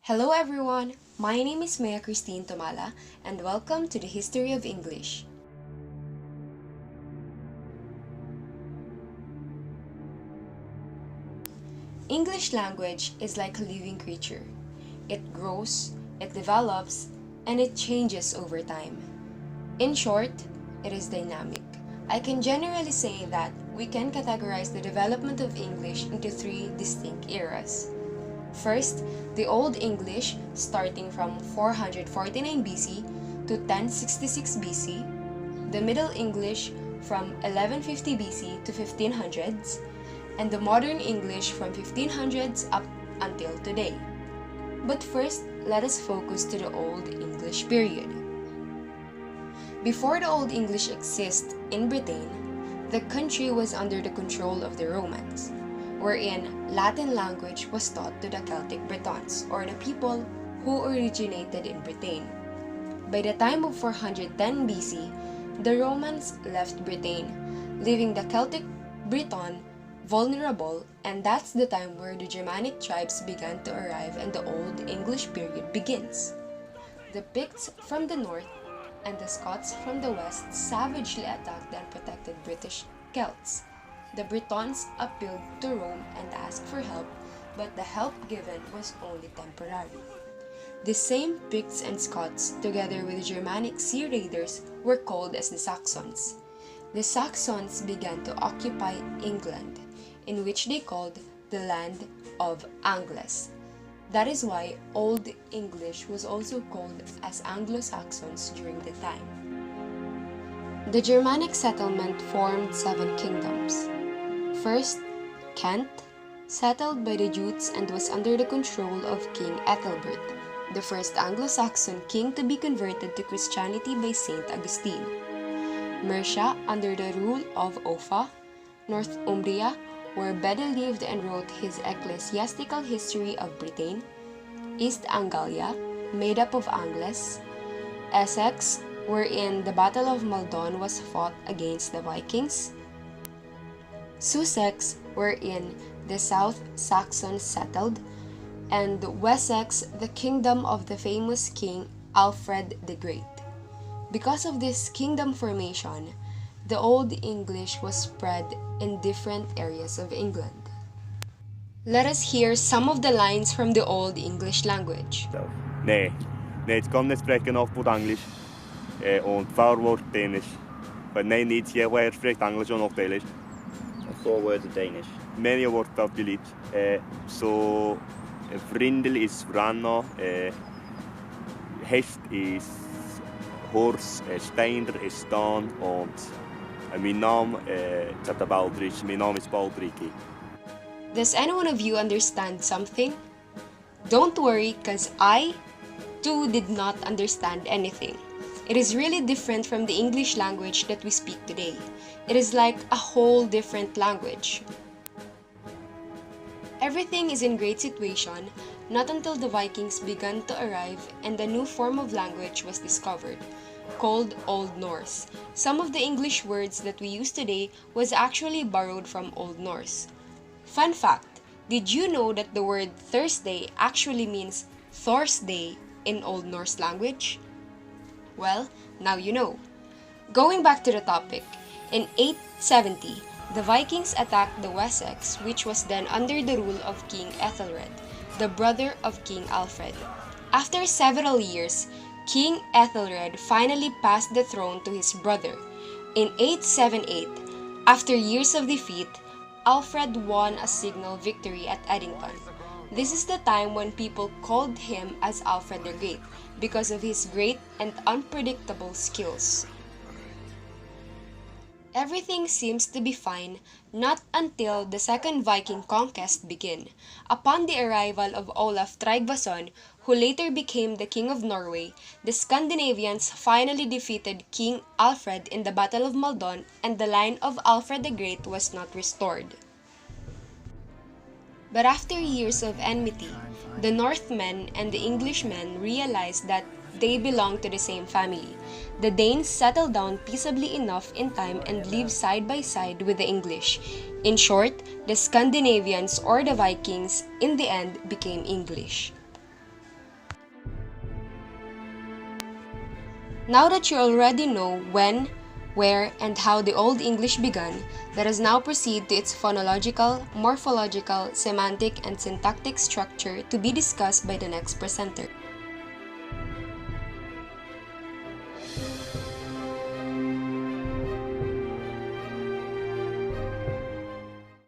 Hello everyone, my name is Maya Christine Tumala and welcome to the History of English. English language is like a living creature. It grows, it develops, and it changes over time. In short, it is dynamic. I can generally say that we can categorize the development of English into three distinct eras. First, the Old English starting from 449 BC to 1066 BC, the Middle English from 1150 BC to 1500s, and the Modern English from 1500s up until today. But first, let us focus to the Old English period. Before the Old English existed in Britain, the country was under the control of the Romans, wherein Latin language was taught to the Celtic Britons, or the people who originated in Britain. By the time of 410 BC, the Romans left Britain, leaving the Celtic Briton vulnerable, and that's the time where the Germanic tribes began to arrive and the Old English period begins. The Picts from the north and the Scots from the west savagely attacked the unprotected British Celts. The Britons appealed to Rome and asked for help, but the help given was only temporary. The same Picts and Scots, together with the Germanic sea raiders, were called as the Saxons. The Saxons began to occupy England, in which they called the land of Angles. That is why Old English was also called as Anglo-Saxons during the time. The Germanic settlement formed 7 kingdoms. First, Kent, settled by the Jutes and was under the control of King Ethelbert, the first Anglo-Saxon king to be converted to Christianity by Saint Augustine. Mercia, under the rule of Offa. Northumbria, where Bede lived and wrote his ecclesiastical history of Britain. East Anglia, made up of Angles. Essex, wherein the Battle of Maldon was fought against the Vikings. Sussex, wherein the South Saxons settled, and Wessex, the kingdom of the famous King Alfred the Great. Because of this kingdom formation, the Old English was spread in different areas of England. Let us hear some of the lines from the Old English language. Nee, ich kann nicht sprechen auf gut Englisch und Vorwort Dänisch. But nee, niet jij spreekt Engels of nog Danish. 4 words of Danish. Many words of delete. So, Vrindel is Vranna, Hest is Horse, Steiner is Staan und mijn naam is Baldriki. Does any one of you understand something? Don't worry, cause I, too, did not understand anything. It is really different from the English language that we speak today. It is like a whole different language. Everything is in great situation, not until the Vikings began to arrive and a new form of language was discovered, called Old Norse. Some of the English words that we use today was actually borrowed from Old Norse. Fun fact, did you know that the word Thursday actually means Thursday in Old Norse language? Well, now you know. Going back to the topic, in 870, the Vikings attacked the Wessex, which was then under the rule of King Ethelred, the brother of King Alfred. After several years, King Ethelred finally passed the throne to his brother. In 878, after years of defeat, Alfred won a signal victory at Edington. This is the time when people called him as Alfred the Great because of his great and unpredictable skills. Everything seems to be fine, not until the second Viking conquest began. Upon the arrival of Olaf Tryggvason, who later became the King of Norway, the Scandinavians finally defeated King Alfred in the Battle of Maldon, and the line of Alfred the Great was not restored. But after years of enmity, the Northmen and the Englishmen realized that they belonged to the same family. The Danes settled down peaceably enough in time and lived side by side with the English. In short, the Scandinavians or the Vikings in the end became English. Now that you already know when, where, and how the Old English began, let us now proceed to its phonological, morphological, semantic, and syntactic structure to be discussed by the next presenter.